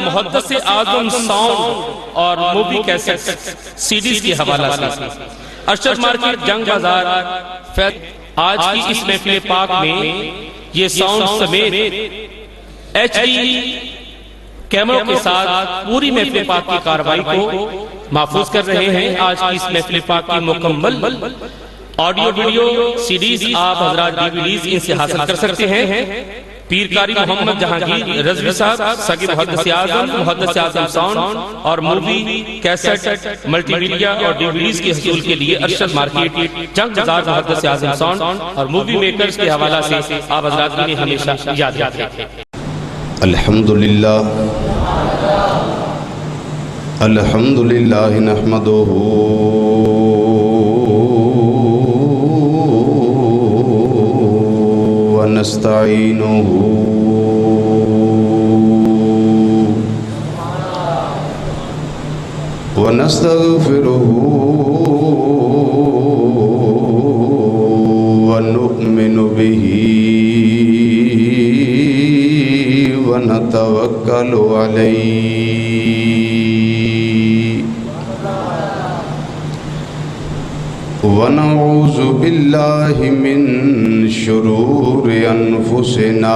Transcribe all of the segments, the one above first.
محدث اعظم ساؤنڈ اور movie cassette CDs کی حوالہ سے ارشد مارکیٹ جنگ بازار آج کی اس محفل پاک میں یہ ساؤنڈ سمیت ایچ ڈی کیمروں کے ساتھ پوری محفل پاک کی کاروائی کو محفوظ کر رہے ہیں۔ آج کی اس محفل پاک کی مکمل آڈیو ویڈیو سیڈیز آپ حضرات ڈیویڈیز ان سے حاصل کر سکتے ہیں۔ پیر قاری محمد جہانگیر رضوی صاحب سگے محدث اعظم ساؤنڈ اور مووی کیسٹ ملٹی میڈیا اور ڈیویڈیز کے حصول کے لیے ارشد مارکیٹ جنگ بازار محدث اعظم ساؤنڈ اور مووی میکرز کے حوالہ سے آپ حضرات انہیں ہمیشہ یاد رکھیں۔ الحمدللہ نحمدہ ونستعینہ ونستغفرہ ونؤمن بہ ونتوکل علیہ ونعوذ باللہ من شرور انفسنا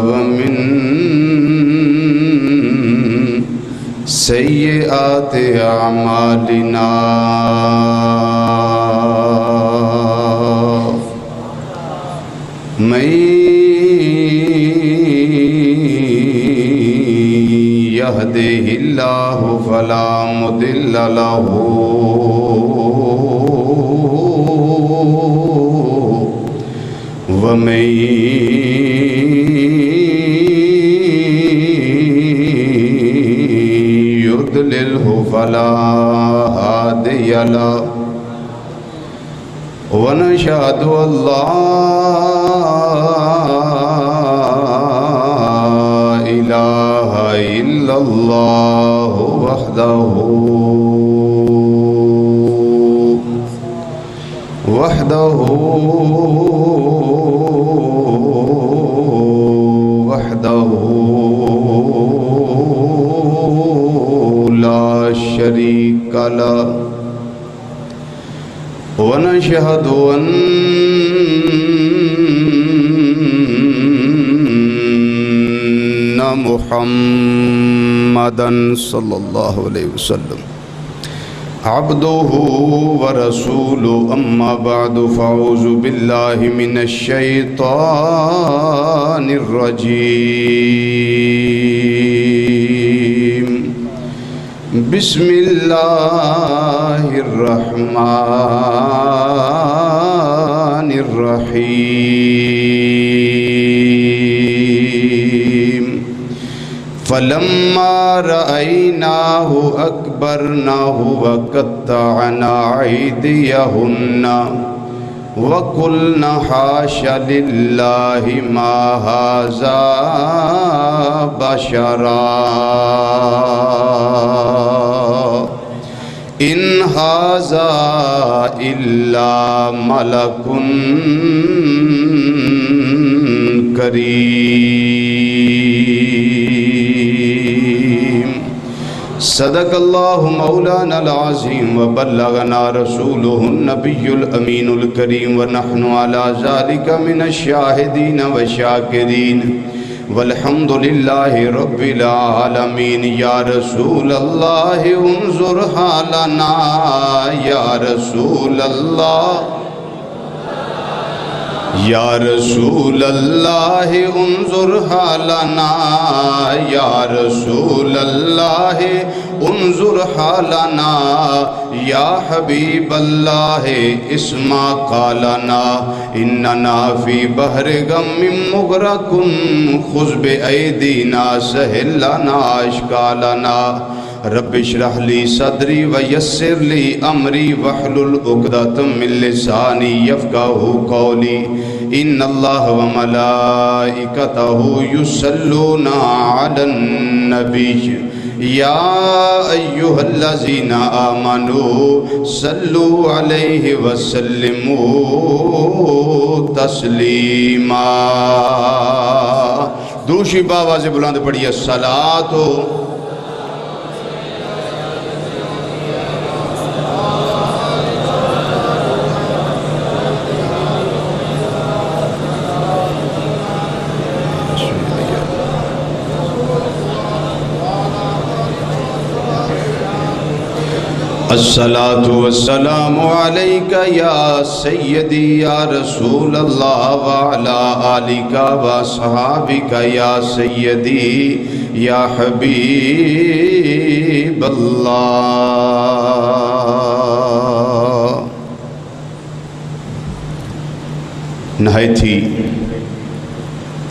ومن سیئات اعمالنا من يهده الله فلا مضل له ومن يضلله فلا هادي له ونشهد أن لا إله إلا الله وحده لا شريك له ونشهد أن محمدًا صلى الله عليه وسلم عبده ورسوله أما بعد فأعوذ بالله من الشيطان الرجيم بسم الله الرحمن الرحيم فلما رأيناه أكبرناه وقطعنا أيديهن وقلنا حاش لله ما هذا بشرا إن هذا إلا ملك كريم صدق الله مولانا العظيم وبلغنا رسوله النبي الأمين الكريم ونحن على ذلك من الشاهدين والشاكرين والحمد لله رب العالمين يا رسول الله انظر حالنا يا رسول الله يا رسول الله انظر حالنا يا رسول الله انظر حالنا يا حبيب الله اسمع قالنا إننا في بحر غم مغرق خذ بأيدينا سهل لنا أشكالنا رب اشرح لي صدري ويسر لي أمري واحلل عقدة من لساني يفقهوا قولي إن الله وملائكته يصلون على النبي يا أيها الذين آمنوا صلوا عليه وسلموا تسليما دوسری آواز بلند پڑھیے الصلاۃ الصلاۃ والسلام علیک یا سیدی یا رسول اللہ وعلی آلک واصحابک یا سیدی یا حبیب اللہ۔ نہایت ہی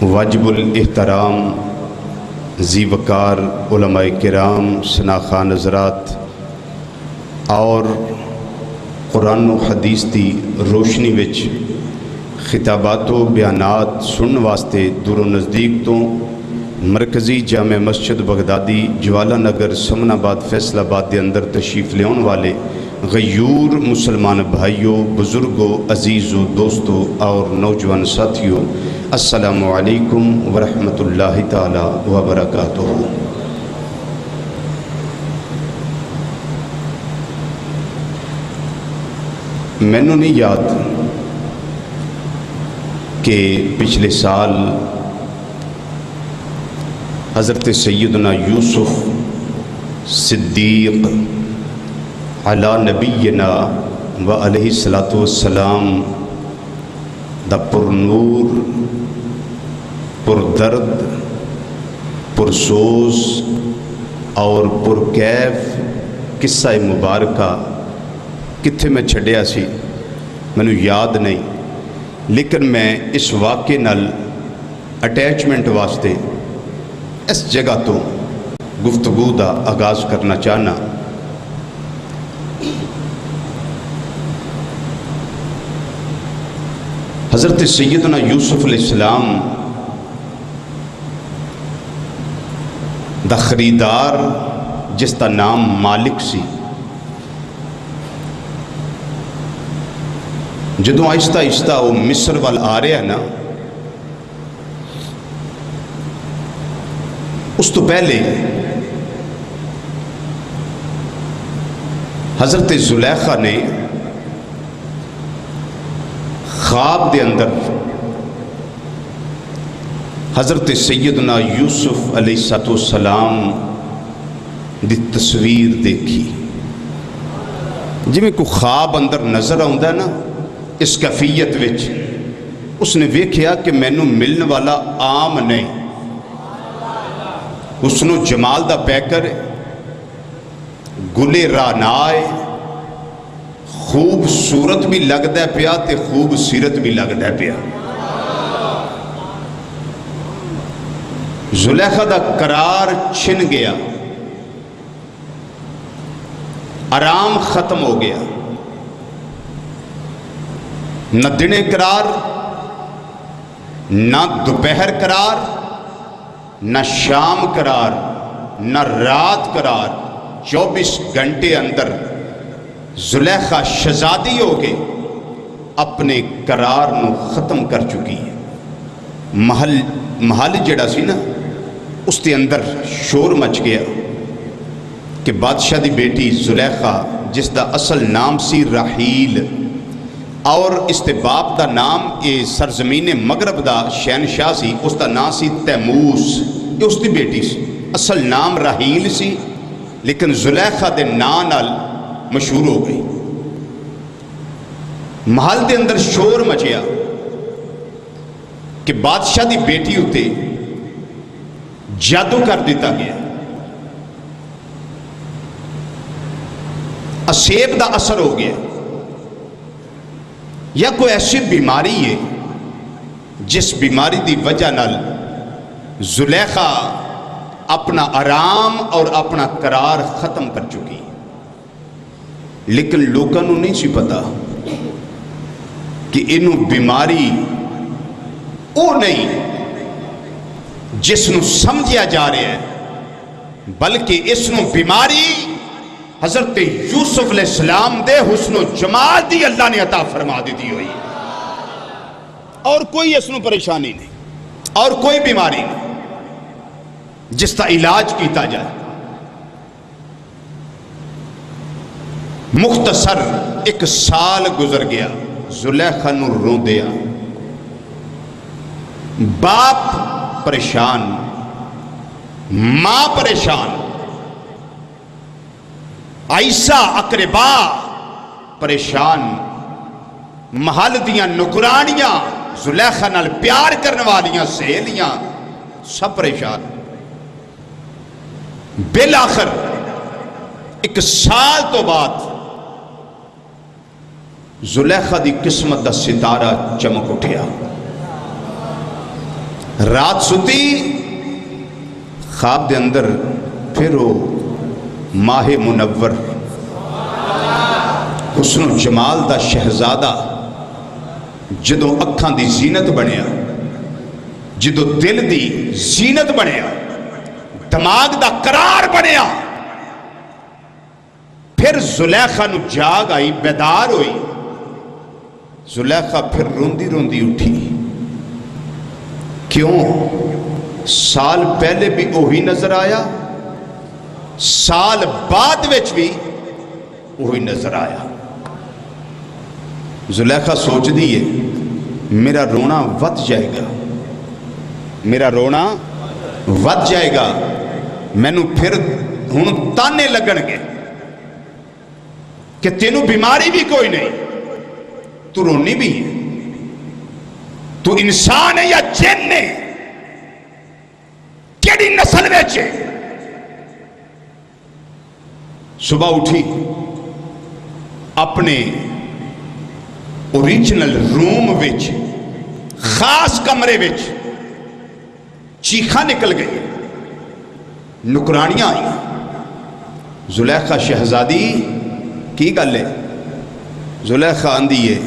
واجب الاحترام ذی وقار علماء کرام، شناخان حضرات اور قرآن و حدیث دی روشنی وچ خطابات و بیانات سنن واسطے دور و نزدیک تو مرکزی جامع مسجد بغدادی جوالا نگر سمن آباد فیصل آباد دے اندر تشریف لیون والے غیور مسلمان بھائیوں، بزرگوں، عزیزوں، دوستوں اور نوجوان ساتھیوں، السلام علیکم ورحمۃ اللہ تعالی وبرکاتہ۔ میں نے نہیں یاد کہ پچھلے سال حضرت سیدنا یوسف صدیق علی نبینا و علیہ الصلاۃ والسلام دا پر نور، پر درد، پر سوز اور پر کیف قصہ مبارکہ کتھے میں چھڑیا سی مینوں یاد نہیں، لیکن میں اس واقعے نال اٹیچمنٹ واسطے اس جگہ تو گفتگو دا آغاز کرنا چاہنا۔ حضرت سیدنا یوسف علیہ السلام دا خریدار جس دا نام مالک سی، جدوں آہستہ آہستہ وہ مصر وال آ رہا ہے نا، اس تو پہلے حضرت زلیخا نے خواب دے اندر حضرت سیدنا یوسف علیہ السلام دی تصویر دیکھی۔ جی میں کوئی خواب اندر نظر آتا ہے نا اس کیفیت وچ، اس نے ویکھیا کہ مینوں ملن والا عام نہیں، حسن و جمال دا پیکر گلے رانائے، خوبصورت بھی لگدا پیا تے خوبصیرت بھی لگدا پیا۔ زلیخا دا قرار چھن گیا، آرام ختم ہو گیا، نہ دنے قرار، نہ دوپہر قرار، نہ شام قرار، نہ رات قرار۔ 24 گھنٹے اندر زلیخا شہزادی ہو کے اپنے قرار نو ختم کر چکی ہے۔ محل جڑا سی نا اس کے اندر شور مچ گیا کہ بادشاہ دی بیٹی زلیخا جس دا اصل نام سی راحیل اور اس دے باپ دا نام سرزمین مغرب دا شہنشاہ سی، اس دا نام سی تیموس، یہ اس دی بیٹی سی، اصل نام راحیل سی لیکن زلیخا دے نام نال مشہور ہو گئی۔ محل دے اندر شور مچیا کہ بادشاہ دی بیٹی ہوتے جادو کر دیتا گیا، اسیب دا اثر ہو گیا، یا کوئی ایسی بیماری ہے جس بیماری دی وجہ نال زلیخا اپنا آرام اور اپنا قرار ختم کر چکی، لیکن لوگوں نے نہیں سی پتا کہ انہوں بیماری او نہیں جس نو سمجھیا جا رہا ہے، بلکہ اس نو بیماری حضرت یوسف علیہ السلام دے حسن و جمال دی اللہ نے عطا فرما دی ہوئی، اور کوئی اس نو پریشانی نہیں اور کوئی بیماری نہیں۔ جس کا علاج کیتا جائے. مختصر ایک سال گزر گیا. زلیخا نو روندیا، باپ پریشان، ماں پریشان، عائشہ اقربا پریشان، محل دیاں نکرانیاں، زلیخا نال پیار کرنے والیاں سہیلیاں سب پریشان. بالآخر ایک سال تو بعد زلیخا دی قسمت دا ستارہ چمک اٹھیا. رات ستی، خواب دے اندر پھر وہ ماہ منور حسن و جمال دا شہزادہ جدو اکھاں دی زینت بنیا، جدو دل دی زینت بنیا، دماغ دا قرار بنیا، پھر زلیخا نو جاگ آئی، بیدار ہوئی. زلیخا پھر روندی روندی اٹھی. کیوں؟ سال پہلے بھی وہی نظر آیا، سال بعد وچ بھی وہی نظر آیا. زلیخا سوچ دیئے میرا رونا ود جائے گا، میرا رونا ود جائے گا، میں نو پھر ہن تانے لگن گے کہ تینوں بیماری بھی کوئی نہیں، تو رونی بھی ہے، تو انسان ہے یا جن ہے، کیڑی نسل ویچے. صبح اٹھی، اپنے اوریجنل روم وچ خاص کمرے وچ چیخاں نکل گئی، نکرانیاں آئیں. زلیخا شہزادی کی گل ہے؟ زلیخا آندھی ہے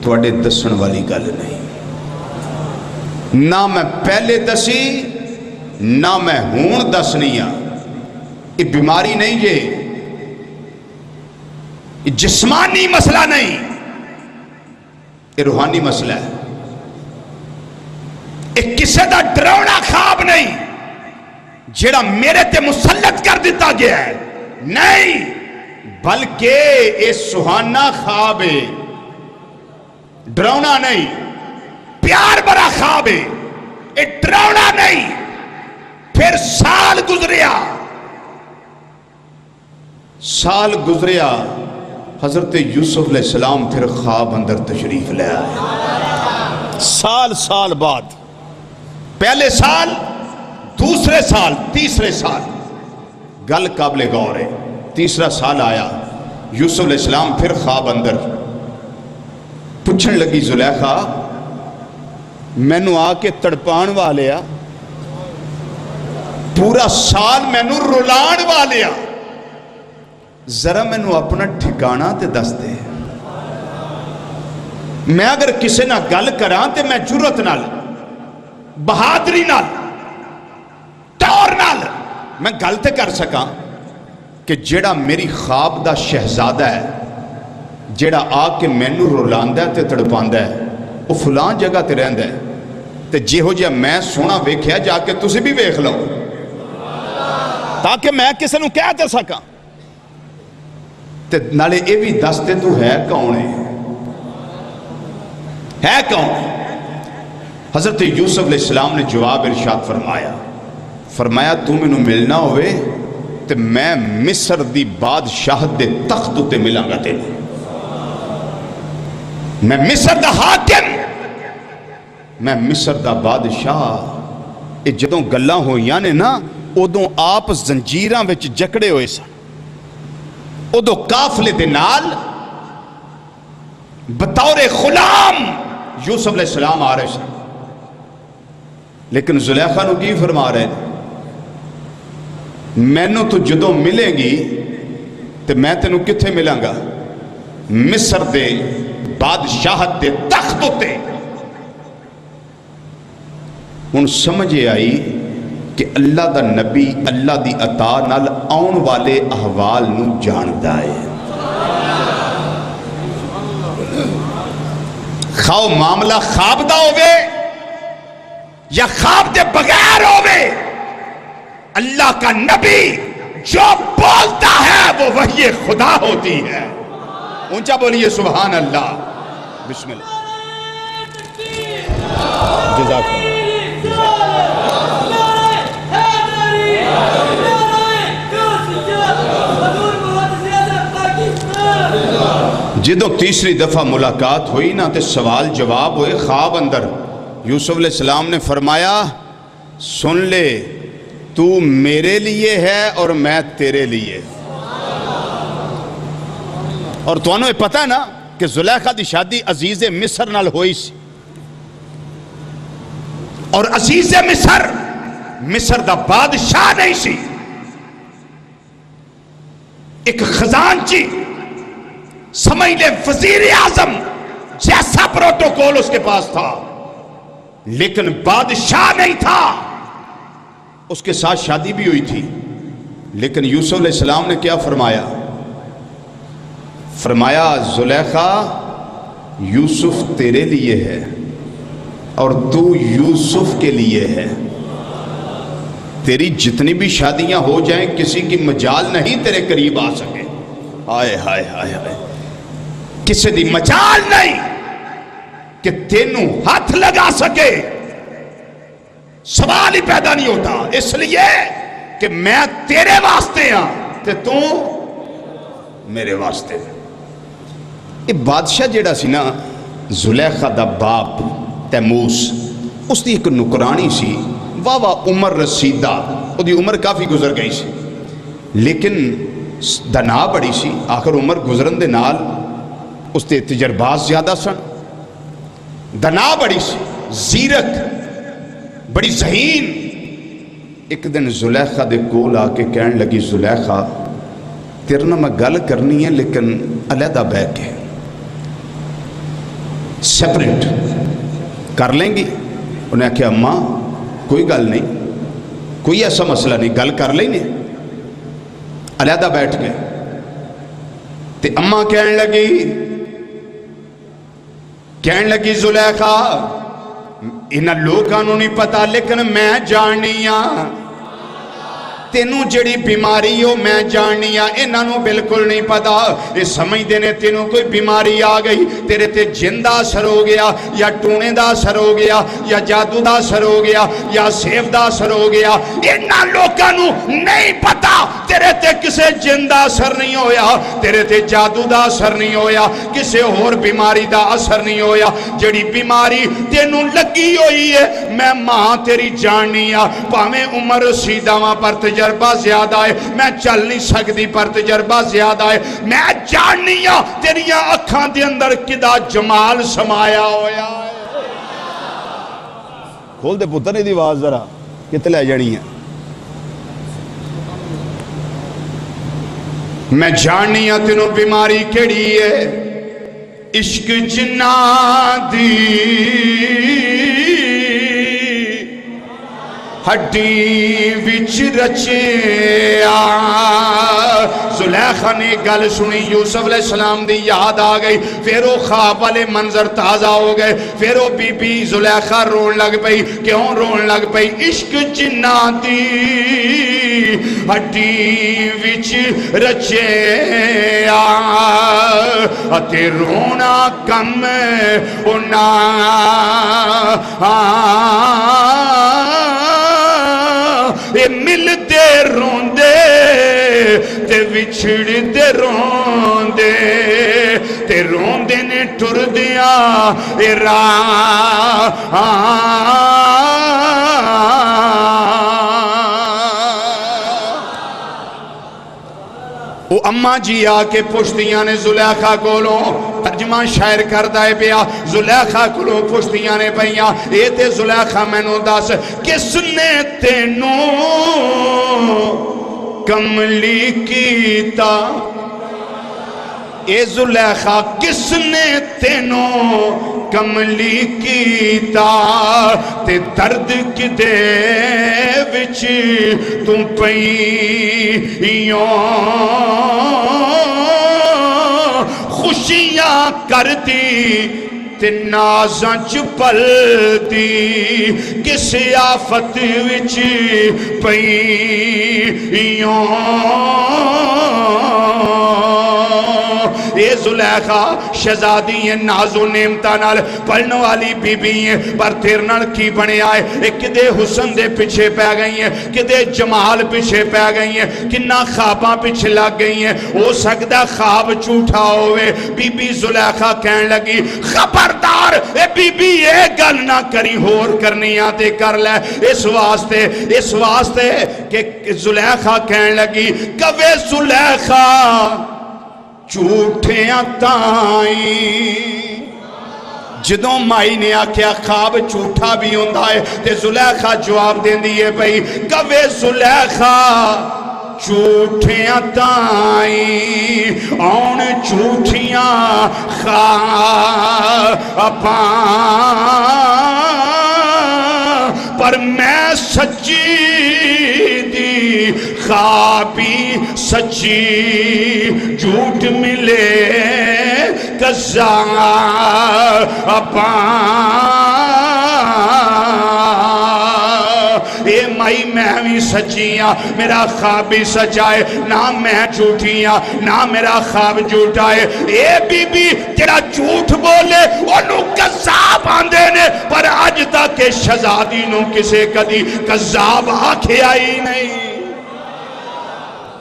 تھوڑے دسن والی گل نہیں، نہ میں پہلے دسی نہ میں ہون دسنی ہاں. یہ بیماری نہیں جے، یہ جسمانی مسئلہ نہیں، یہ روحانی مسئلہ ہے. یہ کسے دا ڈراؤنا خواب نہیں جیڑا میرے تے مسلط کر دیتا گیا ہے، نہیں، بلکہ یہ سہانا خواب ہے، ڈراؤنا نہیں، پیار بڑا خواب ہے، یہ ڈراؤنا نہیں. پھر سال گزریا، سال گزریا، حضرت یوسف علیہ السلام پھر خواب اندر تشریف لے آئے. سال بعد، پہلے سال، دوسرے سال، تیسرے سال، گل قابل غور ہے. تیسرا سال آیا، یوسف علیہ السلام پھر خواب اندر. پوچھن لگی زلیخا میں نو آ کے تڑپان والیا، پورا سال میں نو رولان والیا، ذرا میں نو اپنا ٹھکانا تے دس دے. میں اگر کسے نہ گل کران تے میں جرت نال، بہادری نال، ٹور نال میں گل تے کر سکاں کہ جیڑا میری خواب دا شہزادہ ہے، جیڑا آ کے مینو رولاندہ ہے تے تڑپاندہ ہے، وہ فلان جگہ تے رہندہ ہے، تے جیہو جا میں سونا ویکھیا جا کے تسی بھی ویکھ لو، تاکہ میں کسے نو کہہ تے سکاں. تے نالے اے بھی دس تے تو ہے کون ہے کون؟ حضرت یوسف علیہ السلام نے جواب ارشاد فرمایا تو میں نو ملنا ہوئے تے میں مصر دی بادشاہت دے تخت تے ملاں گا تینوں. میں مصر دا حاکم، میں مصر دا بادشاہ. اے جدوں گلاں ہوئیاں نے نا، ادوں آپ زنجیراں وچ جکڑے ہوئے سن، ادوں قافلے دے نال بطور غلام یوسف علیہ السلام آ رہے سن. لیکن زلیخا نو کی فرما رہے ہیں، مینوں تو جدوں ملے گی تے میں تینوں کتھے ملاں گا؟ مصر دے بادشاہت دے تخت تے. ان سمجھے آئی کہ اللہ دا نبی اللہ دی عطا نال آن والے احوال نو جاندہ ہے. خواہ معاملہ خواب دا ہوئے یا خواب دے بغیر ہوئے، اللہ کا نبی جو بولتا ہے وہ وحی خدا ہوتی ہے. اونچا بولیے سبحان اللہ. بسم اللہ. جزاک اللہ. جدو تیسری دفعہ ملاقات ہوئی نا تے سوال جواب ہوئے خواب اندر. یوسف علیہ السلام نے فرمایا سن لے تو میرے لیے ہے اور میں تیرے لیے. اور تو انہوں پتہ ہے نا کہ زلیخا دی شادی عزیز مصر نال ہوئی سی. اور عزیز مصر دا بادشاہ نہیں سی, ایک خزانچی سمجھ لے وزیر اعظم جیسا پروٹوکول اس کے پاس تھا, لیکن بادشاہ نہیں تھا. اس کے ساتھ شادی بھی ہوئی تھی, لیکن یوسف علیہ السلام نے کیا فرمایا؟ فرمایا زلیخا یوسف تیرے لیے ہے اور تو یوسف کے لیے ہے. تیری جتنی بھی شادیاں ہو جائیں کسی کی مجال نہیں تیرے قریب آ سکے. ہائے ہائے ہائے ہائے, کسی دی مجال نہیں کہ تینوں ہاتھ لگا سکے. سوال ہی پیدا نہیں ہوتا, اس لیے کہ میں تیرے واسطے ہاں تے تو میرے واسطے. یہ بادشاہ جیڑا سی نا زلیخا دا باپ تیموس, اس دی ایک نکرانی سی, واہ عمر رسیدہ, وہ دی عمر کافی گزر گئی سی, لیکن دنا بڑی سی. آخر عمر گزرن دے نال اس دے تجربات زیادہ سن, دنا بڑی سی, زیرک, بڑی ذہین. ایک دن زلیخا دے کول آ کے کہن لگی زلیخا تیرے نہ میں گل کرنی ہے لیکن علیحدہ بیٹھ کے سیپریٹ کر لیں گی. انہیں کہا اماں کوئی گل نہیں, کوئی ایسا مسئلہ نہیں, گل کر لیں گے علیحدہ بیٹھ کے. تے اماں کہن لگی زلیخا انہاں لوگاں نوں نہیں پتا لیکن میں جاننی ہاں, تینوں جڑی بیماری ہو میں جاننی ہاں, انہاں نوں بالکل نہیں پتا. یہ سمجھ دینے تینوں کوئی بیماری آ گئی, تیرے تے جن دا اثر ہو گیا یا ٹونے دا اثر ہو گیا یا جادو دا اثر ہو گیا یا سیف دا اثر ہو گیا. انہاں لوگاں نوں نہیں پتا تیرے تے کسے جن دا اثر نہیں ہویا, تیرے تے جادو دا اثر نہیں ہویا, کسے اور بیماری دا اثر نہیں ہویا. جڑی بیماری تینوں لگی ہوئی ہے میں ماں تیری جاننی ہاں, پاویں عمر رسیدہ وہاں پر تجربہ زیادہ ہے, میں چل نہیں سکتی پر تجربہ زیادہ ہے, میں جاننی ہاں تیریاں اکھاں دے اندر کدا جمال سمایا ہویا ہے. کھول دے پتر نہیں دی آواز ذرا کتے لے جانی ہے. میں جاننی ہاں تینوں بیماری کیڑی ہے, عشق جناں دی ہڈی وچ رچیا. زلیخا نے گل سنی, یوسف علیہ السلام دی یاد آ گئی, پھر وہ خواب والے منظر تازہ ہو گئے. پھر وہ بی بی زلیخا رون لگ پئی. کیوں رون لگ پئی؟ عشق جناں دی ہڈی وچ رچیا اتے رونا کم ہونا. اے ملدے روندے تے وچھڑدے روندے تے روندے نے ٹر دیا اے راہ. وہ اماں جی آ کے پشتیاں نے زلیخا کولوں, ترجمہ شاعر کردہ ہے پیا, زلیخا کولوں پشتیاں نے پہیاں, اے تے زلیخا میں نو دس کس نے تینوں کملی کیتا. اے زلیخا کس نے تینوں کملی کیتا تے درد کدے وچ تم پئیوں خوشیاں کر دی تے نازاں چ پلدی کس آفت وچ پئیوں اے زلیخا شہزادی ہیں نازو نعمتاں نال پڑھن والی بی بی ہیں پر تیر نال کی بنے آئے ایک دے حسن دے پیچھے پہ گئی ہیں کدے جمال پیچھے پہ گئی ہیں کنہ خواباں پیچھے لگ گئی ہیں ہو سکتا خواب جھوٹا ہوئے بی بی زلیخا کہن لگی خبردار اے بی بی یہ گل نہ کری ہور کرنی آتے کر لے اس واسطے کہ زلیخا کہن لگی کوے زلیخا جھوٹیاں تائیں جدوں مائی نے آکھیا خواب جھوٹا بھی ہوندا ہے تے زلیخا جواب دین دیئے بھئی کوے زلیخا جھوٹیاں تائیں آن جھوٹیاں خواباں پر میں سچی دی خوابی سچی جھوٹ ملے کذاباں اے مائی میں بھی سچیاں میرا خواب بھی سچائے نہ میں جھوٹیاں نہ میرا خواب جھوٹائے اے بی بی تیرا جھوٹ بولے انہوں کذاب آندے نے پر آج تک شہزادی نو کسے کدی کذاب آکھے آئی نہیں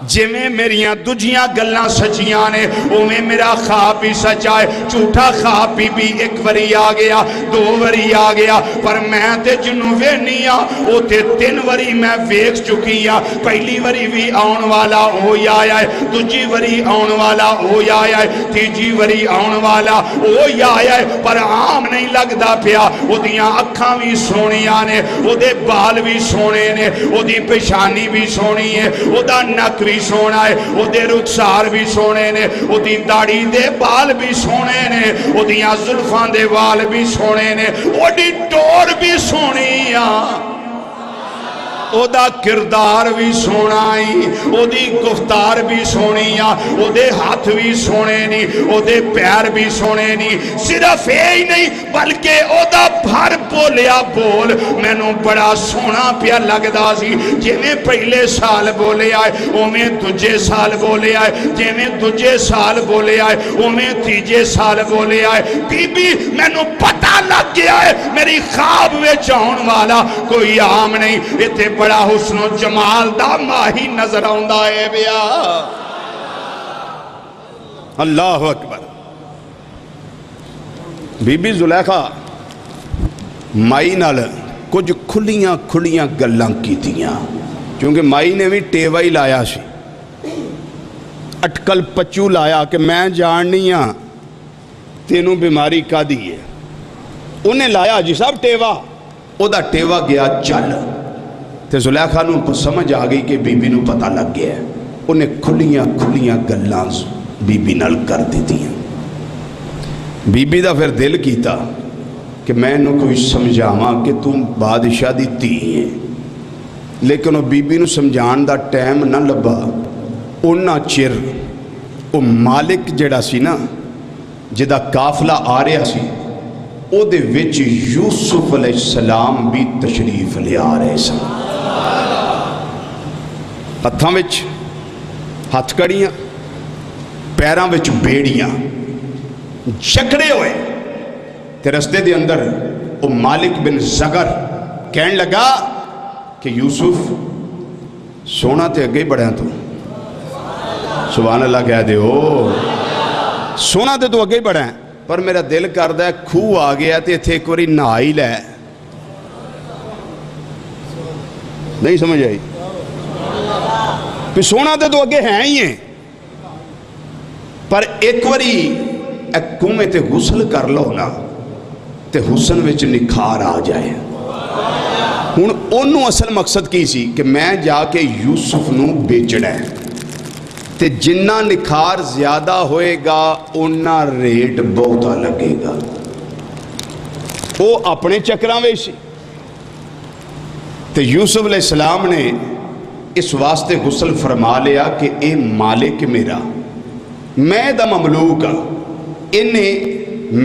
جی میں میریاں دجیاں گلنا سچیاں نے اویں میرا خواب بھی سچائے جھوٹا خواب بھی ایک وری آ گیا دو وری آ گیا پر میں تے جنوے نیا او تے 3 وری میں ویکھ چکیا پہلی وری بھی آن والا ہوئی آیا ہے دجی وری آن والا ہوئی آیا ہے تیجی وری آن والا ہوئی آیا ہے پر عام نہیں لگدا پیا او دیاں اکھاں بھی سونیاں نے او دے بال بھی سونے نے او دی پیشانی بھی سونی ہے او دا نک بھی سونا ہے او دے رخسار بھی سونے نے او دی داڑھی دے بال بھی سونے نے او دیاں زلفاں دے وال بھی سونے نے او دی ٹور بھی سونیاں او دا کردار بھی سونائی او دی گفتار بھی سونیاں او دے ہاتھ بھی سونے نہیں او دے پیر بھی سونے نہیں صرف ہی نہیں بلکہ او دا بھر بولیا بول میں نو بڑا سونا پیا لگدا سی جے میں پہلے سال بولے آئے او میں دجے سال بولے آئے جے میں دجے سال بولے آئے او میں تیجے سال بولے آئے بی بی میں نو پتہ لگ گیا ہے میری خواب میں چاہن والا کوئی عام نہیں اتنے بڑا حسن و جمال دا ماہی نظر آؤندہ ہے بیا اللہ اکبر بی بی زلیخا مائی نال کچھ کھلیاں گلاں کیتیاں کیونکہ مائی نے بھی ٹیوا ہی لایا سی اٹکل پچو لایا کہ میں جاننی ہاں تینوں بیماری کا دیئے انہیں لایا جی صاحب ٹیوا او دا ٹیوا گیا چل تے زلیخا نو سمجھ آ گئی کہ بی بی نو پتہ لگ گیا ہے انہیں کھلیاں گلاں بی بی نال کر دیتی ہیں بی بی دا پھر دل کیتا کہ میں نو کوئی سمجھاواں کہ تم بادشاہ دی تھی ہیں لیکن وہ بی بی نو سمجھان دا ٹائم نہ لبا انہا چر وہ مالک جڑا سی نا جدا قافلہ آ رہا سی او دے وچ یوسف علیہ السلام بھی تشریف لے آ رہے سن ہتھاں وچ ہتھ کڑیاں پیراں وچ بیڑیاں جکڑے ہوئے تے رستے دے اندر او مالک بن زگر کہن لگا کہ یوسف سونا تے اگے بڑھا تو سبحان اللہ کہہ دے ہو سونا تے تو اگے بڑھا ہے پر میرا دل کردہ ہے کھو آ گیا تے تھے ایک وری نہائی لے نہیں سمجھ آئی پھر سونا تے تو اگے ہیں ہی ہیں پر ایک وری ایک کنویں تے غسل کر لو نا تے حسن وچ نکھار آ جائے ہن انہوں اصل مقصد کی سی کہ میں جا کے یوسف نو بیچڑا ہے تے جنہ نکھار زیادہ ہوئے گا انہا ریٹ بہتا لگے گا وہ اپنے چکران ویسی تے یوسف علیہ السلام نے اس واسطے غسل فرما لیا کہ اے مالک میرا میں دا مملوک انہیں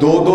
2-2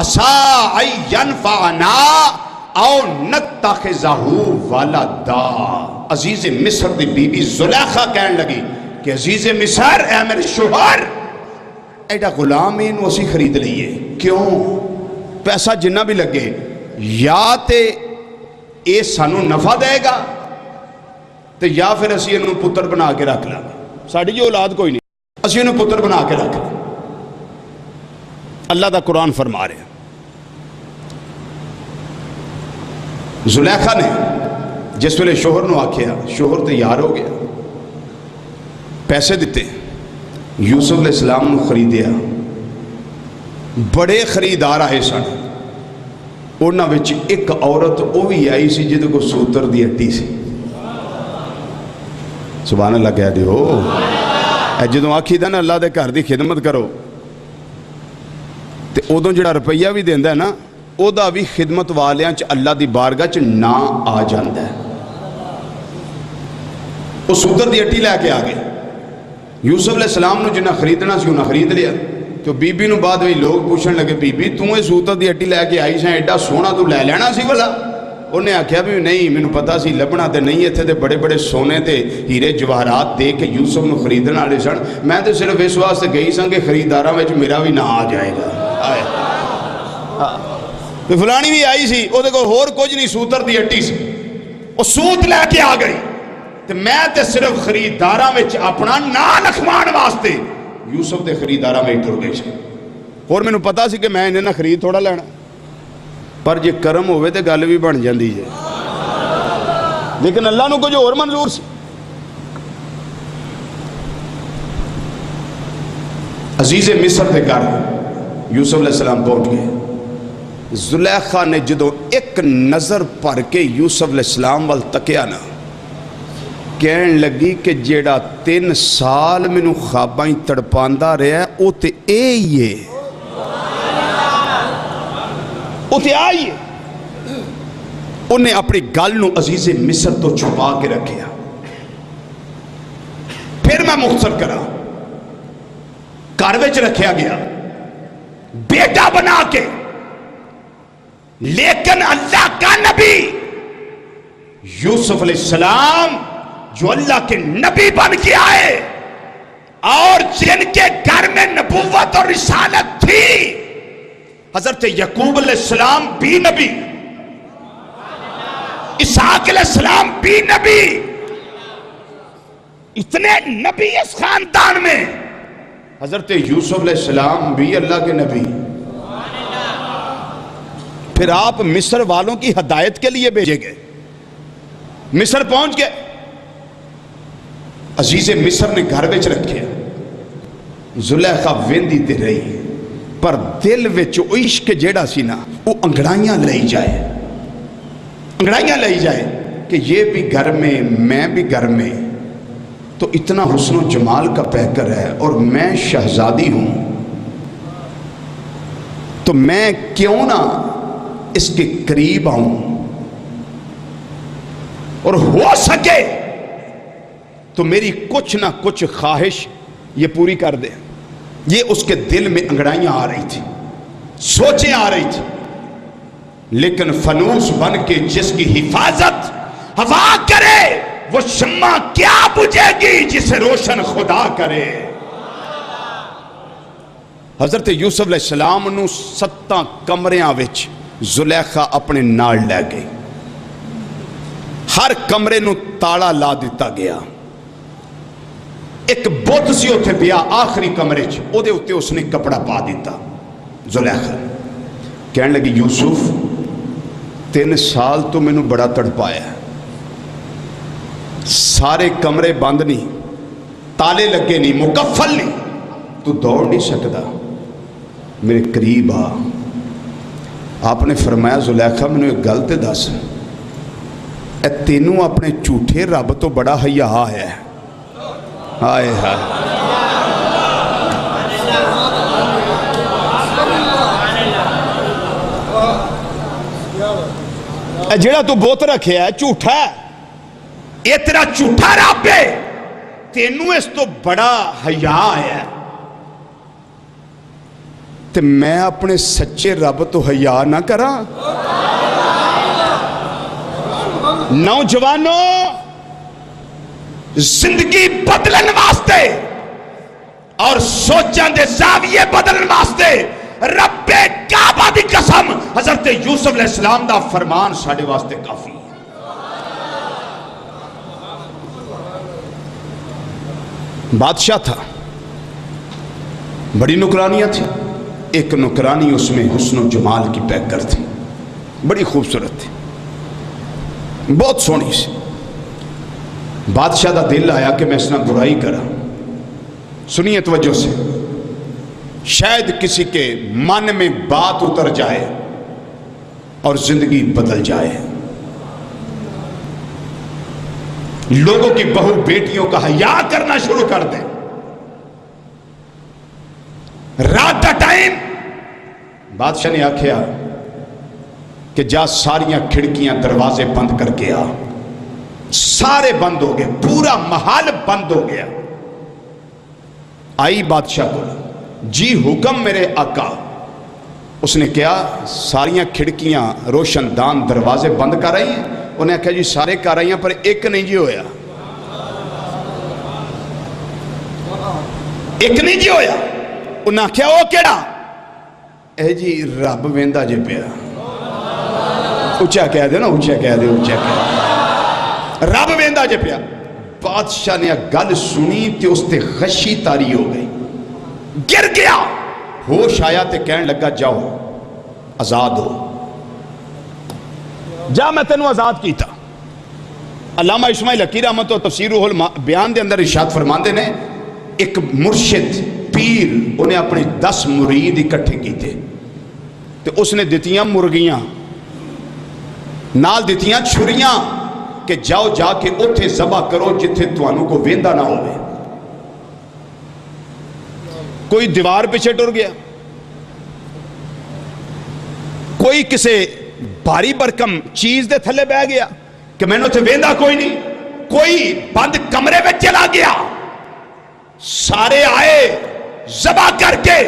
عسا ان ینفعنا او نتخذہو ولدا. عزیز مصر دی بی بی زلیخا کہن لگی کہ عزیز مصر اے میرے شوہر ایڈا غلام انو اسی خرید لئیے. کیوں؟ پیسہ جنہ بھی لگے یا تے اے سانو نفع دے گا تے یا پھر اسی انو پتر بنا کے رکھ لیں. ساڑھی جو اولاد کوئی نہیں, اسی انو پتر بنا کے رکھ لیں. اللہ دا قرآن فرما رہے ہیں زلیخا نے جس ویلے شوہر نو آکھیا, شوہر تیار ہو گیا, پیسے دیتے, یوسف علیہ السلام نو خریدیا. بڑے خریدار آئے سن, انہاں وچ ایک عورت او بھی آئی سی جدے کو سوتر دی ہٹی سی. سبحان اللہ کہہ دیو. اے جدوں آکھی دا نا اللہ دے گھر دی خدمت کرو تے ادوں جڑا روپیہ بھی دیندا ہے نا او دا بھی خدمت والیاں چ اللہ دی بارگاہ چ نا آ جاندا ہے. او سوتر دی ہٹی لے کے آ گئے. یوسف علیہ السلام نو جنہ خریدنا سی انہاں خرید لیا. تو بی بی نو بعد وہی لوگ پوچھن لگے بی بی تو اے سوتر دی ہٹی لے کے آئی سیں ایڈا سونا تو لے لینا سی بھلا؟ انہیں آکھیا بھی نہیں, مینوں پتا سی لبنا تے نہیں ایتھے تے بڑے بڑے سونے تے ہیرے جواہرات دے کے یوسف نو خریدن والے سن. میں تے صرف اس واسطے گئی سن کہ خریداراں وچ میرا بھی نہ آ جائے گا. فلانی بھی آئی سی او دے کو ہور کچھ نہیں, سوتر دی ہٹی سی, او سوت لے کے آ گئی تے میں تے صرف خریداراں وچ اپنا نا لکھوان واسطے یوسف دے خریداراں وچ ٹر گئی سی. اور مینوں پتا سی کہ میں انہاں خرید تھوڑا لینا, پر جے کرم ہوئے تے گل بھی بن جاندی ہے. لیکن اللہ نو کچھ اور منظور سی. عزیز مصر دے گھر یوسف علیہ السلام پہنچ گئے. زلیخا نے جدو ایک نظر پر کے یوسف علیہ السلام وال تکیا نا, کہن لگی کہ جیڑا 3 سال مینوں خواباں تڑپاندا رہا ہے او تے اے ہی ہے, او تے آئی ہے. انہیں اپنی گل نو عزیز مصر تو چھپا کے رکھیا. پھر میں مختصر کرا, گھر وچ رکھیا گیا بیٹا بنا کے, لیکن اللہ کا نبی یوسف علیہ السلام جو اللہ کے نبی بن کے آئے اور جن کے گھر میں نبوت اور رسالت تھی, حضرت یعقوب علیہ السلام بھی نبی, اسحاق علیہ السلام بھی نبی, اتنے نبی اس خاندان میں, حضرت یوسف علیہ السلام بھی اللہ کے نبی. پھر آپ مصر والوں کی ہدایت کے لیے بھیجے گئے. مصر پہنچ گئے. عزیز مصر نے گھر وچ رکھے. زلیخا ویندی تے رہی, پر دل وچ عشق جیڑا سی نا وہ انگڑائیاں لئی جائے, انگڑائیاں لئی جائے کہ یہ بھی گھر میں بھی گھر میں, تو اتنا حسن و جمال کا پیکر ہے اور میں شہزادی ہوں, تو میں کیوں نہ اس کے قریب آؤں اور ہو سکے تو میری کچھ نہ کچھ خواہش یہ پوری کر دے. یہ اس کے دل میں انگڑائیاں آ رہی تھی, سوچیں آ رہی تھی, لیکن فانوس بن کے جس کی حفاظت ہوا کرے وہ شمع کیا بجھے گی جسے روشن خدا کرے. حضرت یوسف علیہ السلام نو 7 کمریاں وچ زلیخا اپنے نال لے گئی. ہر کمرے نو تالا لا دیتا گیا. ایک بت سی اتھے پیا آخری کمرے چ, او دے اتے اس نے کپڑا پا دیتا. زلیخا کہنے لگی یوسف 3 سال تو میں نو بڑا تڑپایا ہے, سارے کمرے بند نہیں, تالے لگے نہیں, مکفل نہیں, تو دوڑ نہیں سکتا, میرے قریب آ. آپ نے فرمایا زلیخا میں نے ایک گل تے دس, اے تینوں اپنے جھوٹے رب تو بڑا حیا ہے. ہائے ہائے, جیڑا تو بت رکھے ہے جھوٹا ہے, یہ تیرا جھوٹا رب ہے, تینوں اس تو بڑا حیا ہے. تے میں اپنے سچے رب تو حیا نہ کرا؟ نوجوانوں، زندگی بدلن واسطے اور سوچاں دے زاویے بدلن واسطے رب کعبہ دی قسم حضرت یوسف علیہ السلام دا فرمان ساڑھے واسطے کافی ہے۔ بادشاہ تھا، بڑی نکرانیاں تھی، ایک نکرانی اس میں حسن و جمال کی پیک کر تھی، بڑی خوبصورت تھی، بہت سونی سی۔ بادشاہ دا دل آیا کہ میں اس نے برائی کرا۔ سنیے توجہ سے، شاید کسی کے من میں بات اتر جائے اور زندگی بدل جائے۔ لوگوں کی بہو بیٹیوں کا حیا کرنا شروع کر دیں۔ رات کا ٹائم بادشاہ نے آکھیا کہ جا ساریاں کھڑکیاں دروازے بند کر کے آ۔ سارے بند ہو گئے، پورا محل بند ہو گیا۔ آئی بادشاہ کو، جی حکم میرے آقا۔ اس نے کیا، ساریاں کھڑکیاں روشن دان دروازے بند کر رہی ہیں؟ انہیں کہا جی سارے کر رہی ہیں پر ایک نہیں جی ہویا، ایک نہیں جی ہویا۔ انہیں کہا وہ کیڑا؟ اے جی رب ویندا جے پیا۔ اچھا کہہ دے نا، اچھا کہہ دے، اچھا کہہ دے، رب ویندا جے پیا۔ بادشاہ نے گل سنی تے اس تے غشی تاری ہو گئی، گر گیا، ہوش آیا تے کہنے لگا جاؤ آزاد ہو، جا میں تینوں آزاد کیتا۔ علامہ اسماعیل حقی رحمت و تفسیر روح البیان دے اندر ارشاد فرماندے نے، ایک مرشد پیر انہیں اپنے 10 مرید اکٹھے کیتے تے اس نے دتیاں مرگیاں نال دتیاں چھریاں کہ جاؤ جا کے اتھے ذبح کرو جتھے توانوں کو ویندا نہ ہوئے۔ کوئی دیوار پیچھے ٹر گیا، کوئی کسے بھاری برکم چیز دے تھلے بہ گیا کہ میں نے اتھے ویندا کوئی نہیں، کوئی بند کمرے میں چلا گیا۔ سارے آئے ذبح کر کے،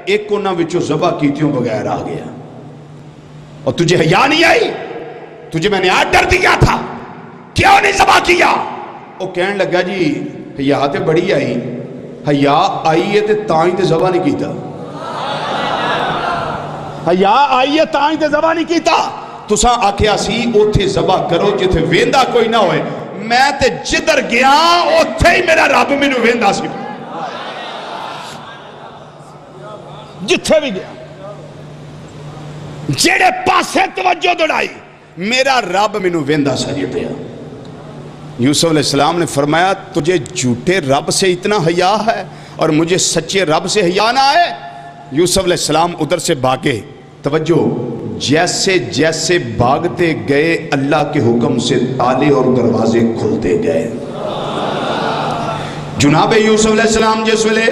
ایک کو نہ وچو ذبح کیتیوں بغیر آ گیا۔ اور تجھے حیا نہیں آئی؟ تجھے میں نے آرڈر دیا تھا، کیوں نہیں ذبح کیا؟ وہ کہنے لگا جی حیا تے بڑی آئی، حیا آئی ہے تے تاں ہی تے ذبح نہیں کیتا، حیا آئی ہے تاں ہی تے ذبح نہیں کیتا۔ تساں آکھیا سی اوتھے ذبح کرو جتھے ویندا کوئی نہ ہوئے، میں تے جدھر گیا اوتھے ہی میرا رب مینوں ویندا سی، جتھے بھی گیا جیڑے پاسے توجہ دوڑائی میرا رب مینوں ویندا سی پیا۔ یوسف علیہ السلام نے فرمایا تجھے جھوٹے رب سے اتنا حیا ہے اور مجھے سچے رب سے حیا نہ آئے؟ یوسف علیہ السلام ادھر سے بھاگے، توجہ، جیسے جیسے بھاگتے گئے اللہ کے حکم سے تالے اور دروازے کھلتے گئے۔ جناب یوسف علیہ السلام جس ویلے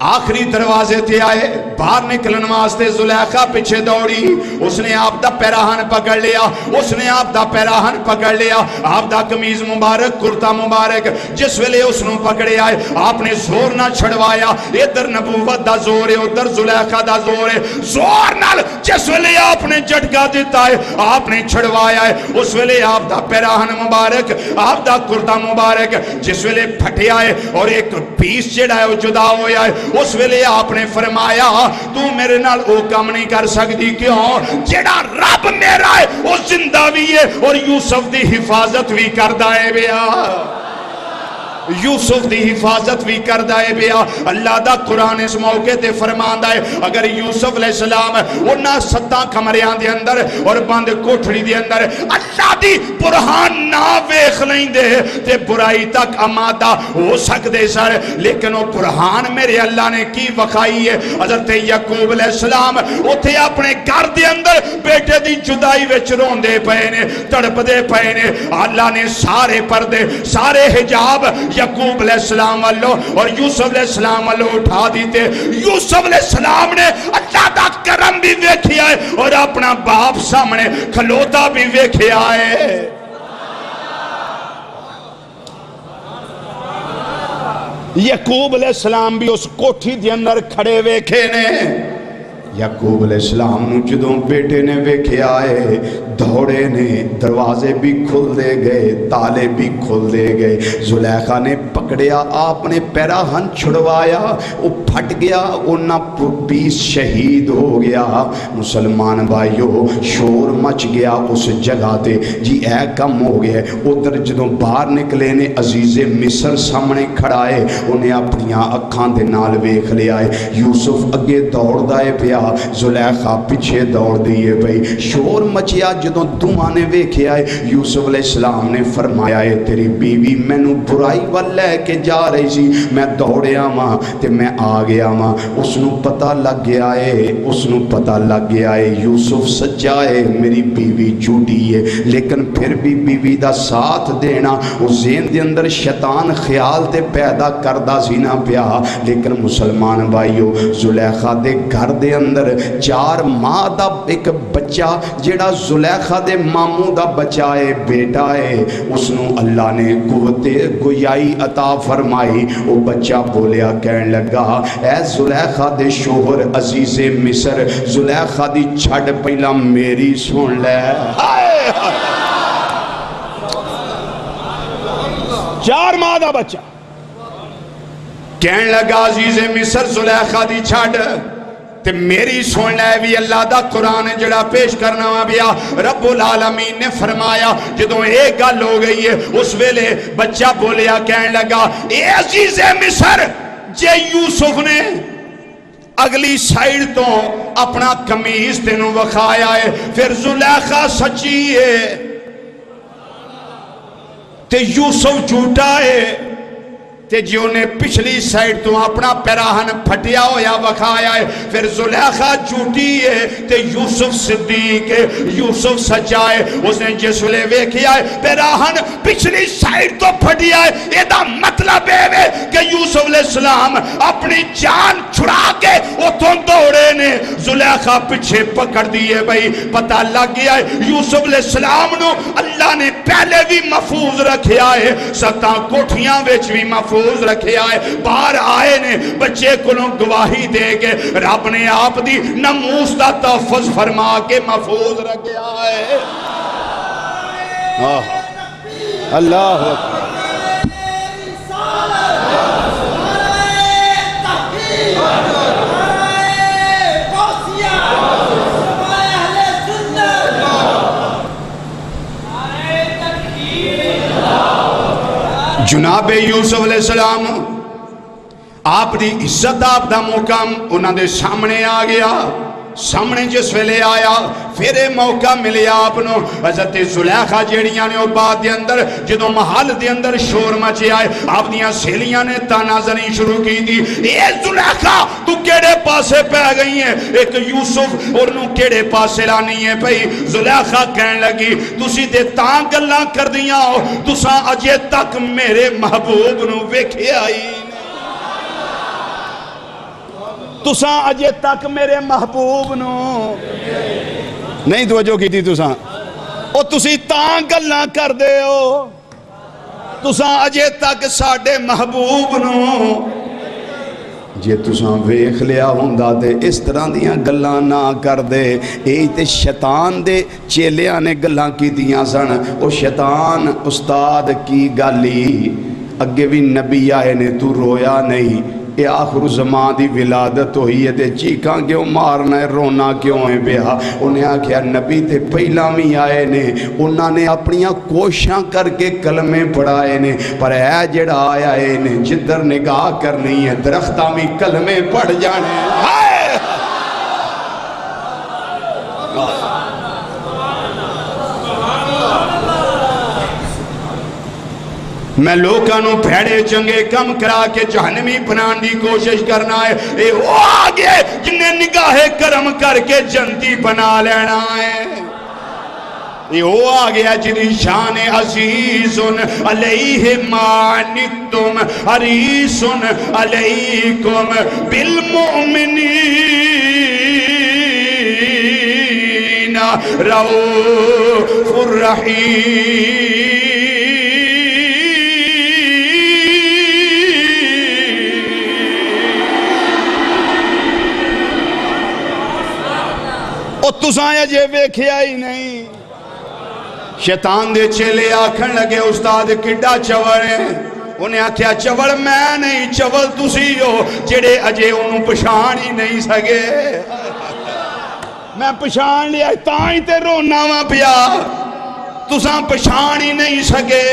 آخری دروازے تے آئے، باہر نکلن واسطے زلیخا پیچھے دوڑی، اس نے آپ دا پیراہن پکڑ لیا، اس نے آپ دا پیراہن پکڑ لیا، آپ دا قمیض مبارک، کرتا مبارک، جس ویلے اس نے پکڑے آئے آپ نے زور نہ چھڑوایا، ادھر نبوت دا زور ہے ادھر زلیخا دا زور ہے، زور نال جس ویلے آپ نے جھٹکا دیتا ہے آپ نے چھڑوایا ہے، اس ویلے آپ دا پیراہن مبارک، آپ دا کرتا مبارک جس ویلے پھٹے آئے اور ایک پیس جڑا ہے وہ جدا ہویا ہے، اس ویلے آپ نے فرمایا تو میرے نال او کام نہیں کر سکتی، کیوں؟ جیڑا رب میرا ہے وہ زندہ بھی ہے اور یوسف دی حفاظت بھی کردہ ہے بیا، یوسف دی حفاظت بھی کردہ ہے بیا۔ اللہ دا قرآن اس موقع تے فرماندہ ہے اگر یوسف علیہ السلام انہاں 7 کمریاں دے اندر اور بند کوٹھڑی دے اندر اللہ دی برہان نہ ویکھ لیندے تے برائی تک آمادہ ہو سکدے سر، لیکن وہ برہان میرے اللہ نے کی وکھائی ہے۔ حضرت یعقوب علیہ السلام اتھے اپنے گھر دے اندر بیٹے دی جدائی وچ روندے پئے نے، تڑپ دے پئے نے، اللہ نے سارے پردے سارے حجاب یعقوب علیہ السلام والو اور یوسف علیہ السلام والو اٹھا دیتے۔ یوسف علیہ السلام نے اللہ دا کرم بھی ویکھیا ہے اور اپنا باپ سامنے کھلوتا بھی ویکھیا ہے۔ یعقوب علیہ السلام بھی اس کوٹھی دے اندر کھڑے ویکھے نے یعقوب علیہ السلام نو جدوں بیٹے نے ویکھے آئے دوڑے نے دروازے بھی کھل دے گئے تالے بھی کھل دے گئے زلیخا نے پکڑیا آپ نے پیراہن چھڑوایا وہ پھٹ گیا انہ بیس شہید ہو گیا مسلمان بھائیو شور مچ گیا اس جگہ تے جی اے کم ہو گیا ادھر جدوں باہر نکلے نے عزیز مصر سامنے کھڑائے انہیں اپنیاں اکھان دے نال ویکھ لے آئے یوسف اگے دوڑ دائے پیا زلیخا پیچھے دوڑ دیئے بھئی شور مچیا جدوں دعا نے ویکھے آئے یوسف علیہ السلام نے فرمایا ہے تیری بیوی میں نو برائی والے کے جا رہی سی میں دوڑیا ماں تے میں آ گیا ماں اس نو پتہ لگ گیا ہے یوسف سچا ہے میری بیوی جھوٹی ہے لیکن پھر بھی بیوی دا ساتھ دینا اس ذہن دے اندر شیطان خیال تے پیدا کردہ سی نہ پیا لیکن مسلمان بھائیو زلیخا دے گھر دے اندر 4 ماہ دا ایک بچہ جیڑا زلیخا دے ماموں دا بچہ ہے بیٹا ہے اس نو اللہ نے قوت گویائی عطا فرمائی وہ بچہ بولیا کہنے لگا اے زلیخا دے شوہر عزیز مصر زلیخا دی چھڑ پہلا میری سن لے 4 ماہ دا بچہ کہنے لگا عزیز مصر زلیخا دی چھڑ تے میری سن لے بھی اللہ دا قرآن جڑا پیش کرنا ہوا بیا رب العالمین نے فرمایا جدوں ایک گل ہو گئی ہے اس ویلے بچہ بولیا کہنے لگا اے عزیز مصر جے یوسف نے اگلی سائیڈ تو اپنا قمیض تینوں وکھایا ہے پھر زلیخا سچی ہے تے یوسف جھوٹا ہے تے جو نے پچھلی سائیڈ تو اپنا پیراہن پھٹیا ہویا وکھایا ہے پھر زلیخا جھوٹی ہے تے یوسف صدیق ہے یوسف سچا ہے اس نے جس ویلے ویکھیا ہے پیراہن پچھلی سائیڈ تو پھٹیا ہے یہ دا مطلب ہے کہ یوسف علیہ السلام اپنی جان چھڑا کے اتھوں دوڑے نے زلیخا پیچھے پکڑ دیئے بھئی پتہ لگ گیا ہے یوسف علیہ السلام نو اللہ نے پہلے بھی محفوظ رکھیا ہے 7 کوٹھیاں ویچ بھی محفوظ رکھے آئے باہر آئے نے بچے کلوں گواہی دے کے رب نے آپ دی نموس دا تحفظ فرما کے محفوظ رکھے آئے اللہ جناب یوسف علیہ السلام آپ دی عزت آپ دا مقام انہاں دے سامنے آ گیا سامنے جس ویلے آیا پھر موقع ملے آپ نو حضرت زلیخا جیڑیاں نے اور بعد دے اندر جدو محل دے اندر شور مچے آئے آپ دیاں سیلیاں نے تانا زنی شروع کی دی اے زلیخا تو کیڑے پاسے پہ گئی ہیں ایک یوسف اور نو کیڑے پاسے لانی ہے پہی زلیخا کہنے لگی تسی دے تانگ اللہ کر دیاں ہو تساں اجے تک میرے محبوب نو ویکھے آئی تساں اجے تک میرے محبوب نو نہیں توجہ کی تھی تساں او تسی تاں گلاں کر دے ہو تساں اجے تک ساڈے محبوب نو جے تساں ویکھ لیا ہوندا تے اس طرح دیاں گلاں نہ کر دے اے تے شیطان دے چیلیاں نے گلاں کیتیاں سن او شیطان استاد کی گالی اگے بھی نبی آئے نے تو رویا نہیں اے آخر زمان دی ولادت ہوئی ہے تے چیکاں کیوں مارنا ہے رونا کیوں ہے بیا انہیں آکھیا نبی تے پہلا میں آئے نے انہاں نے اپنیاں کوشاں کر کے کلمیں پڑھائے نے پر ہے جڑا آیا ہے نے جدر نگاہ کرنی ہے درختہ میں کلمیں پڑھ جانے میں لوکانوں پھیڑے چنگے کم کرا کے جہنمی بنان دی کوشش کرنا ہے اے وہ آگے جنہیں نگاہ کرم کر کے جنتی بنا لینا ہے یہ وہ آگیا جنہیں شان عزیزن علیہ مانتم حریصن علیکم بالمؤمنین رؤوف الرحیم وہ تساں اجے ویکھیا ہی نہیں۔ شیطان دے چیلے آکھن لگے استاد کڈا چوڑ ہے؟ انہیں آکھیا چوڑ میں نہیں، چوڑ تسی ہو جڑے اجے انہوں پچھان ہی نہیں سکے۔ میں پچھان لیا تاں ہی تے رونا وا پیا، تساں پچھان ہی نہیں سکے۔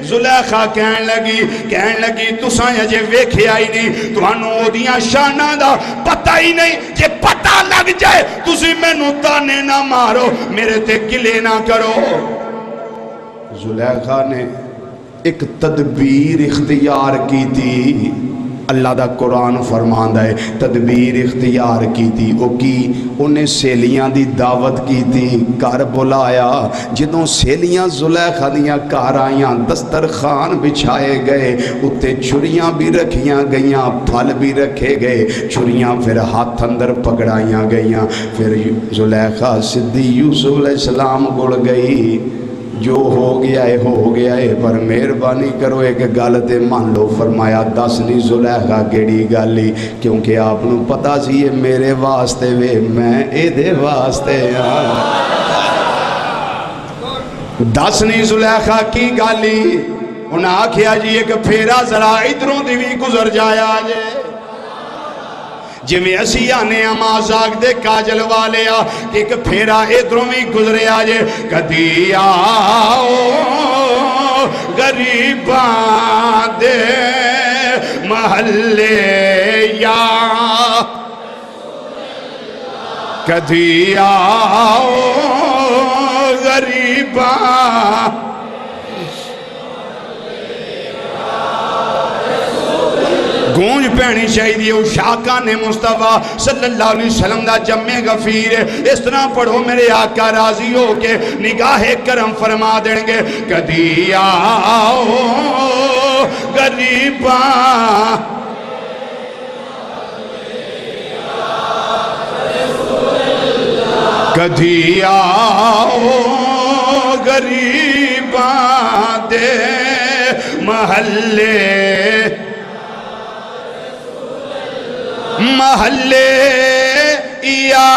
زلیخا کہن لگی تساں اجے ویکھیا ہی نہیں، تانوں اودیاں شاناں دا پتہ ہی نہیں، جے پتہ لگ جائے تسی مینوں تانے نہ مارو، میرے تے گلے نہ کرو۔ زلیخا نے ایک تدبیر اختیار کی تھی، اللہ دا قرآن فرماندا ہے تدبیر اختیار کی تھی، او کی انہیں سیلیاں دی دعوت کی تھی، گھر بلایا۔ جدوں سیلیاں زلیخا دیاں گھر آئیاں، دسترخوان بچھائے گئے، اتے چھریاں بھی رکھیاں گئیاں، پھل بھی رکھے گئے، چھریاں پھر ہاتھ اندر پکڑائیاں گئیاں۔ پھر زلیخا سدھی یوسف علیہ السلام گڑ گئی، جو ہو گیا ہے پر مہربانی کرو ایک گل تے مان لو۔ فرمایا دس نہیں زلیخا کیڑی گل، کیونکہ آپ نو پتا سی یہ میرے واسطے وے، میں اے دے واسطے ہاں۔ دس نہیں زلیخا کی گل، انہاں آکھیا جی ایک پھیرا ذرا ادھروں دی بھی گزر جایا جے، جی میں اسی آنے مازاق دے کاجل والے آ کہ ایک پھیرا ادھروں بھی گزرے آجے۔ کدی آؤ غریباں دے محلے یا، کدی آؤ غریباں گونج پہنی چاہیے او شاکان مصطفیٰ صلی اللہ علیہ وسلم دا جمع غفیر ہے۔ اس طرح پڑھو میرے آقا راضی ہو کے نگاہ کرم فرما دیں گے۔ کدی آؤ غریباں کدی آؤ غریباں دے محلے یا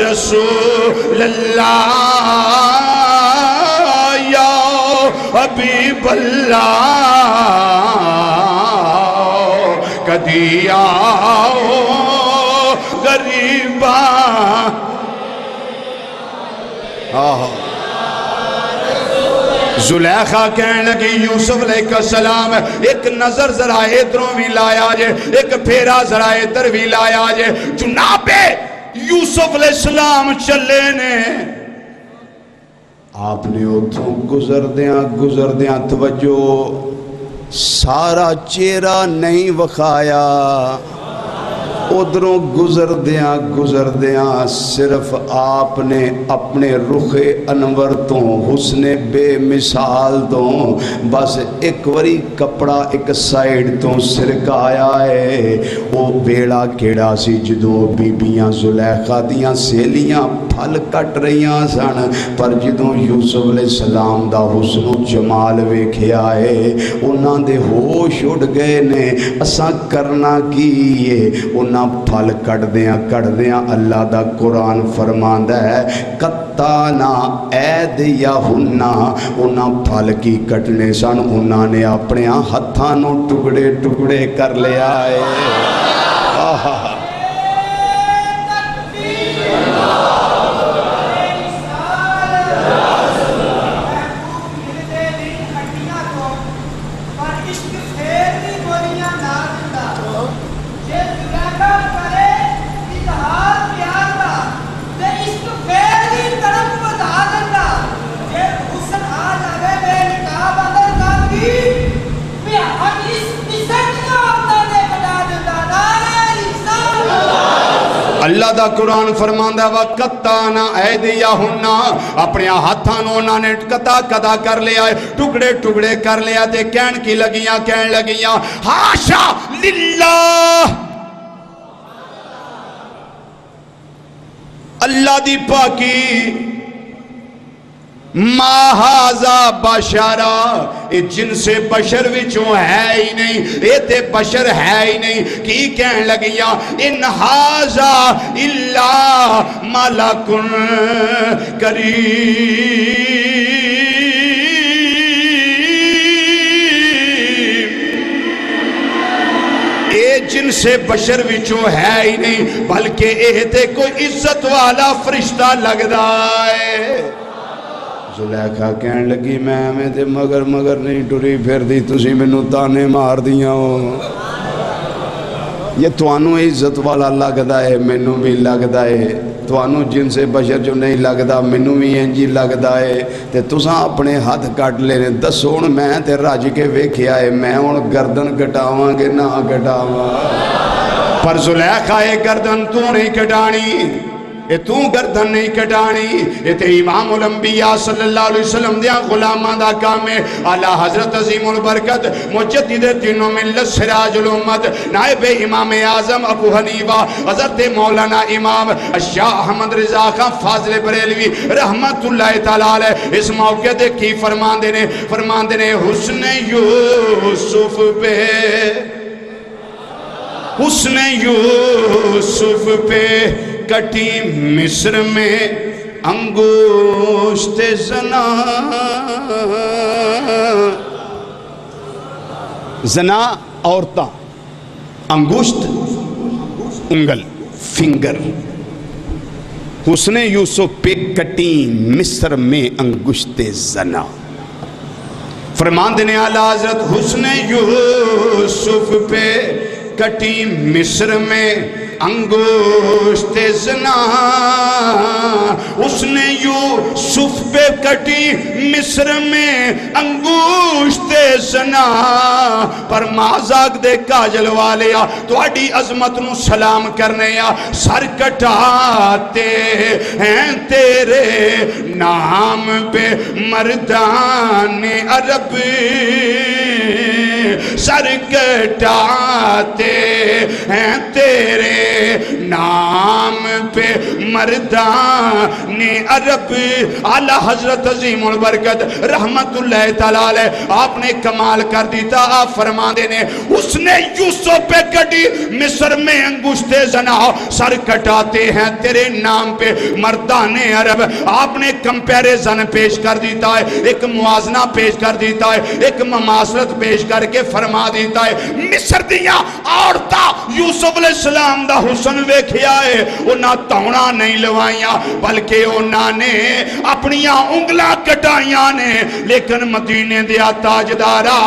رسول اللہ یا حبیب اللہ کدی آؤ غریباں۔ زلیخا کہنے لگی یوسف علیہ السلام ایک نظر ذرا ادھروں بھی لایا جے، ایک پھیرا ذرا ادھر بھی لایا جے۔ جناب یوسف علیہ السلام چلے نے، آپ نے اتھوں گزر دیاں توجہ سارا چہرہ نہیں وکھایا، ادھروں گزر دیاں صرف آپ نے اپنے رخ انور تو حسن بے مثال تو بس ایک وری کپڑا ایک سائیڈ تو سرکایا ہے۔ وہ بیڑا کیڑا سی جدوں بیبیاں زلیخا دیاں سیلیاں پھل کٹ رہیاں سن، پر جدوں یوسف علیہ السلام دا حسن و جمال ویکھیا ہے انہاں دے ہوش اڑ گئے نے، اساں کرنا کی ہے؟ انہاں پھل کٹ دیاں اللہ دا قرآن فرماندا ہے قطعنا ایدیہنہ، انہاں پھل کی کٹنے سن، انہاں نے اپنے ہتھاں نو ٹکڑے ٹکڑے کر لیا ہے۔ اللہ دا قرآن فرماندا وَقَطَّعْنَا أَيْدِيَهُنَّ، اپنے ہاتھاں انہاں نے قطع کر لیا ہے، ٹکڑے ٹکڑے کر لیا تے کہن کی لگیاں ہاشا للہ، اللہ دی پاکی ماہازا بشرا، یہ جن سے بشر وچوں ہے ہی نہیں، یہ تے بشر ہے ہی نہیں، کی کہن لگیاں ان ہازا الا ملک کریم، اے جن سے بشر وچوں ہے ہی نہیں بلکہ اے تے کوئی عزت والا فرشتہ لگدا ہے۔ زلیخا کہن لگی میں تے مگر نہیں ٹری پھر دی، تسی مینوں تانے مار دیاں ہو، یہ توانوں عزت والا لگدا ہے، مینوں بھی لگدا ہے، توانوں جن سے بشر جو نہیں لگدا مینوں بھی انجی لگدا ہے، تے تساں اپنے ہاتھ کٹ لینے، دسو ہن میں تے رج کے ویکھیا ہے، میں ہن گردن کٹاواں کہ نہ کٹاواں؟ پر زلیخا یہ گردن تو نہیں کٹانی، اے تو گردن نہیں کٹانی، اے تے امام الانبیاء صلی اللہ علیہ وسلم دیا غلامان دا کام ہے۔ اعلیٰ حضرت عظیم البرکت مجدد دین و ملت سراج الامت نائب امام اعظم ابو حنیفہ حضرت مولانا امام شاہ احمد رضا خان فاضل بریلوی رحمت اللہ تعالیٰ علیہ اس موقع دے کی فرمان دینے حسن یوسف پہ، حسن یوسف پہ کٹی مصر میں انگوشت زنا، زنا عورتاں، انگوشت انگل فنگر، حسن یوسف پہ کٹی مصر میں انگوشت زنا، فرمان دینے اعلیٰ حضرت حسن یوسف پہ کٹی مصر میں انگوشت زنا، اس نے یوسف پہ کٹی مصر میں انگوشت زنا، پر مازاق دے کاجل والیا تو اڈی عظمت نو سلام کرنے یا سر کٹاتے ہیں تیرے نام پہ مردان عرب، سر کٹاتے ہیں تیرے نام پہ مردان عرب۔ اعلیٰ حضرت عظیم البرکت رحمت اللہ تعالیٰ علیہ آپ نے کمال کر دیتا، آپ فرما دینے اس نے یوسف پہ کٹی مصر میں انگشت زنا، سر کٹاتے ہیں تیرے نام پہ مردان عرب۔ آپ نے کمپیریزن پیش کر دیتا ہے، ایک موازنہ پیش کر دیتا ہے، ایک مماثلت پیش کر کے فرما دیتا ہے مصر دیا عورتہ یوسف علیہ السلام دا حسن ویکھیا ہے، انہاں توڑا نہیں لوائیاں بلکہ انہاں نے اپنیاں انگلاں کٹائیاں نے، لیکن مدینے دیا تاجدارہ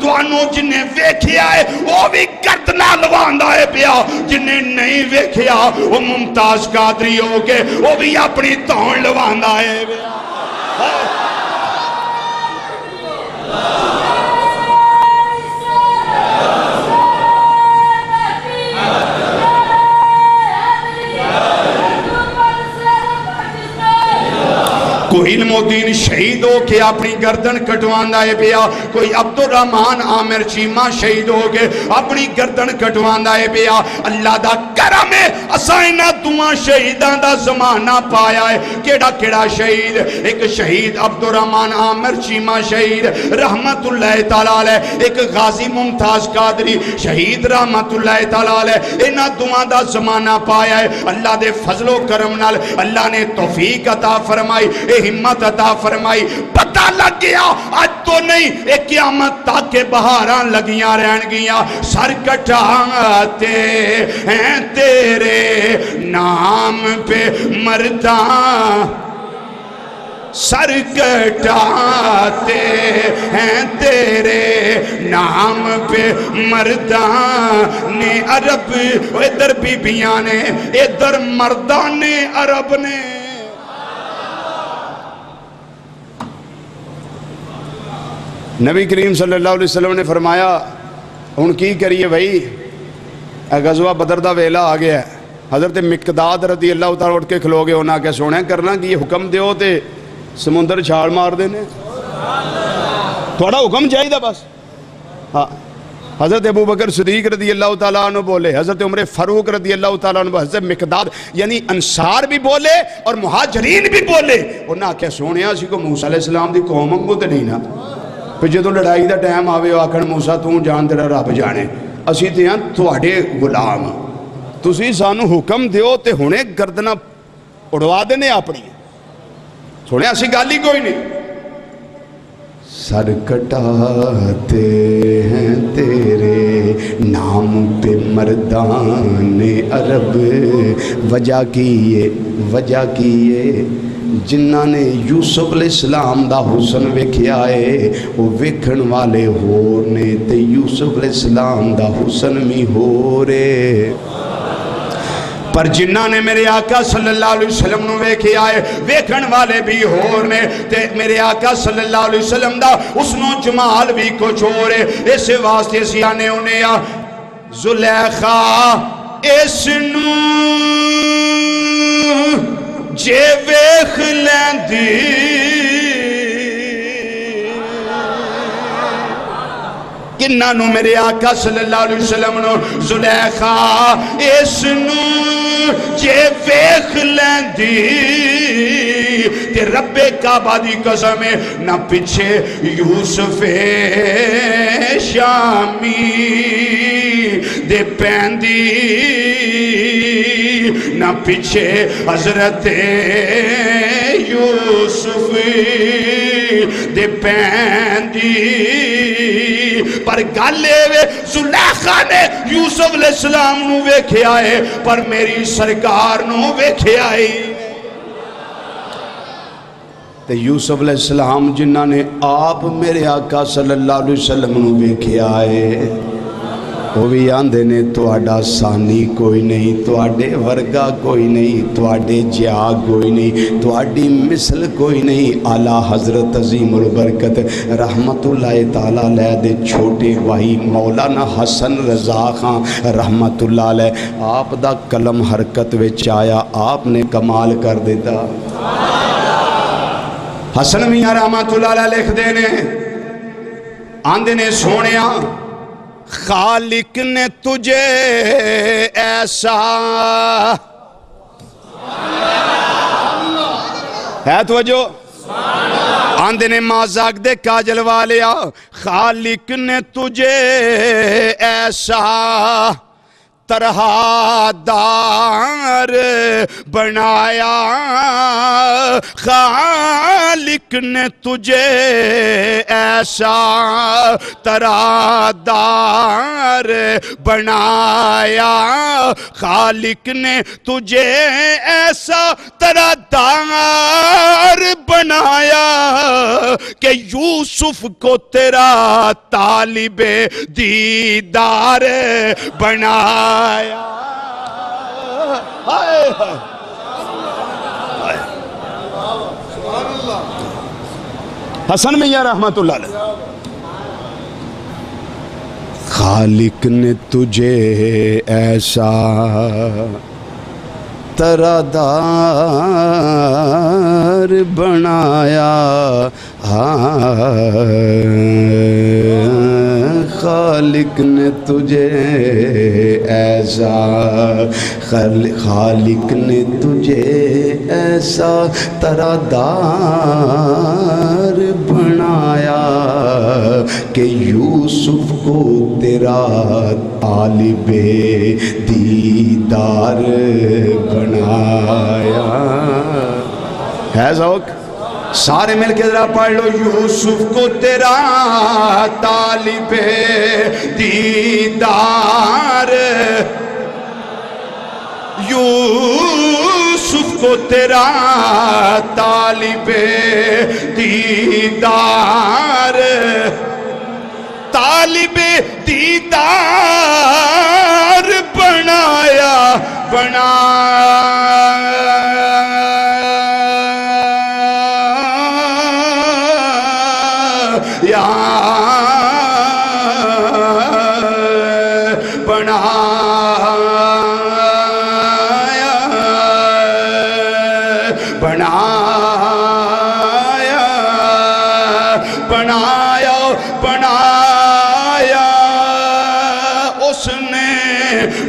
تو انہوں جنہیں ویکھیا ہے وہ بھی گردنا لواندا ہے پیا، جنہیں نہیں ویکھیا وہ ممتاز قادری ہو کے وہ بھی اپنی توڑ لواندا ہے پیا۔ کوئی علم و دین شہید ہو کے اپنی گردن کٹواندہ ہے پیا، کوئی عبدالرحمن عامر چیمہ شہید ہو کے اپنی گردن کٹواندہ ہے پیا۔ اللہ دا کرم ہے اسائنہ دعا شہیدان دا زمانہ پایا ہے، کیڑا شہید، ایک شہید عبدالرحمن عامر چیمہ شہید رحمت اللہ تعالیٰ علیہ، ایک غازی ممتاز قادری شہید رحمت اللہ تعالیٰ علیہ، انہاں دعا دا زمانہ پایا ہے۔ اللہ دے فضل و کرم نال اللہ نے توفیق عطا فرمائی، ہمت عطا فرمائی، پتہ لگ گیا آج تو نہیں ایک قیامت تاکہ بہاران لگیاں رہن گیاں، سر کٹاتے ہیں تیرے نام پہ مردان، سر کٹاتے ہیں تیرے نام پہ مردان عرب، ادھر بی بیاں نے ادھر مردان عرب نے۔ نبی کریم صلی اللہ علیہ وسلم نے فرمایا ان کی کریے بھائی، غزوہ بدر دا ویلا آ گیا ہے، حضرت مقداد رضی اللہ تعالیٰ اٹھ کے کھلو گے ہونا کہ سونے کرنا کہ یہ حکم دیو تے سمندر چھاڑ مار دینے، تھوڑا حکم چاہیے دا بس، ہاں حضرت ابو بکر صدیق رضی اللہ تعالیٰ عنہ بولے، حضرت عمر فاروق رضی اللہ تعالیٰ عنہ، حضرت مقداد، یعنی انصار بھی بولے اور مہاجرین بھی بولے. انہاں کیا سونے اسی کو موسیٰ علیہ السلام دی قوم انگو تے نہیں نا. پھر جدو لڑائی دا ٹائم آوے آکھن موسیٰ تو جان تیرا رب جانے، اسی تے ہیں تواڈے غلام، تسی سانو حکم دیو تے ہونے گردنہ اڑوا دینے اپنی. سونے اسی گالی کوئی نہیں. سر کٹاتے ہیں تیرے نام پہ مردان عرب، وجہ کیے جنہ نے یوسف علیہ السلام دا حسن ویکھیا ہے وہ ویکھن والے ہو نے تے یوسف علیہ السلام دا حسن بھی ہو رے. پر جنہ نے میرے آقا صلی اللہ علیہ وسلم نو ویکھے آئے ویکھن والے بھی ہور نے تے میرے آقا صلی اللہ علیہ وسلم دا حسن و جمال بھی کچھ ہو رہے. اس واسطے سیانے انہیں زلیخا اس نو جے ویکھ لیندی کنہ نو میرے آقا صلی اللہ علیہ وسلم نو زلیخا اس نو جے ویکھ لیندی تے رب کعبہ دی قسم نہ پیچھے یوسف شامی دے پیندی نہ پیچھے حضرت یوسف دے پیندی. پر گالے وے زلیخا نے یوسف علیہ السلام نو ویکھے آئے پر میری سرکار نو ویکھے آئی. تے یوسف علیہ السلام جنہ نے آپ میرے آقا صلی اللہ علیہ وسلم نو ویکھے آئے وہ بھی آندے نے تواڈا ثانی کوئی نہیں، تواڈے ورگا کوئی نہیں، تواڈے جا کوئی نہیں، تواڈی مثل کوئی نہیں. اعلیٰ حضرت عظیم البرکت رحمت اللہ تعالیٰ علیہ دے چھوٹے بھائی مولانا حسن رضا خان رحمت اللہ علیہ آپ دا قلم حرکت وچ آیا، آپ نے کمال کر دیتا. حسن میاں رحمت اللہ علیہ لکھ دینے آندے نے سونیا خالق نے تجھے ایسا ہے توجہ آندے نے مازاک دے کاجل والیا خالق نے تجھے ایسا طرح دار بنایا، خالق نے تجھے ایسا طرح دار بنایا، خالق نے تجھے ایسا طرح دار بنایا کہ یوسف کو تیرا طالب دیدار بنایا. حسن میاں رحمت اللہ علیہ خالق نے تجھے ایسا طرح دار بنایا، خالق نے تجھے ایسا خالق نے تجھے ایسا طرح دار بنایا کہ یوسف کو تیرا طالب دیدار بنایا. ہے ذوق؟ سارے مل کے ذرا پڑھ لو. یوسف کو تیرا طالب دیدار، یوسف کو تیرا طالب دیدار، طالب دیدار بنایا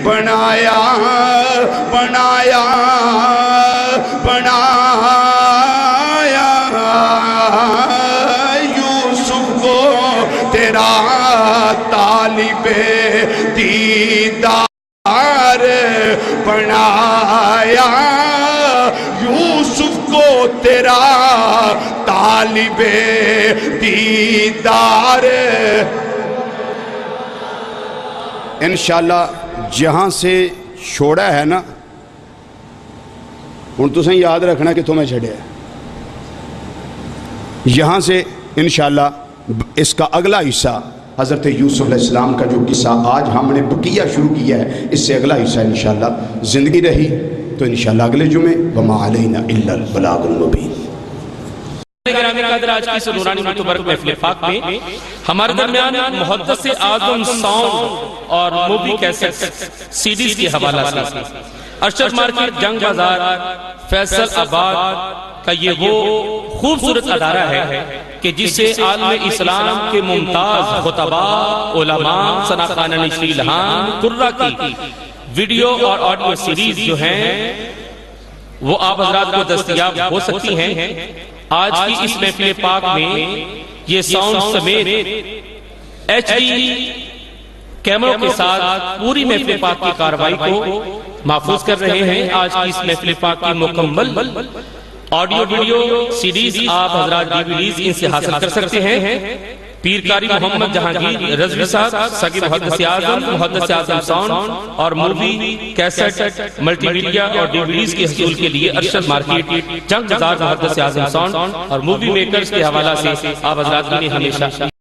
بنایا بنایا بنایا یوسف کو تیرا طالب دیدار بنایا یوسف کو تیرا طالب دیدار انشاءاللہ جہاں سے چھوڑا ہے نا ان تو سہیں یاد رکھنا کہ تمہیں چھڑے ہے یہاں سے انشاءاللہ اس کا اگلا حصہ حضرت یوسف علیہ السلام کا جو قصہ آج ہم نے بقیہ شروع کیا ہے اس سے اگلا حصہ انشاءاللہ زندگی رہی تو انشاءاللہ اگلے جمعے وما علینا الا البلاغ المبین۔ گرامی قدر آج کی سنورانی متبرک محفل پاک میں ہمارے درمیان محدث اعظم ساؤنڈ اور مووی کیسٹ سیڈیز کی حوالہ سے ارشد مارکیٹ جنگ بازار فیصل آباد کا یہ وہ خوبصورت ادارہ ہے کہ جس سے عالم اسلام کے ممتاز خطباء علماء ثناخوان نشری الہام قرہ کی ویڈیو اور آڈیو سیریز جو ہیں وہ آپ حضرات کو دستیاب ہو سکتی ہیں۔ آج کی اس محفل پاک میں یہ ساؤنڈ سمیت ایچ ڈی کیمروں کے ساتھ پوری محفل پاک کی کاروائی کو محفوظ کر رہے ہیں۔ آج کی اس محفل پاک کی مکمل آڈیو ویڈیو سیریز آپ حضرات ڈیویڈیز ان سے حاصل کر سکتے ہیں۔ پیر کاری محمد جہانگیر رضوی صاحب سگی محدث اعظم ساؤنڈ اور مووی کیسٹ ملٹی میڈیا اور ڈیویڈیز کے حصول کے لیے ارشد مارکیٹ جنگ بازار محدث اعظم ساؤنڈ اور مووی میکرز کے حوالہ سے آپ حضرات نے ہمیشہ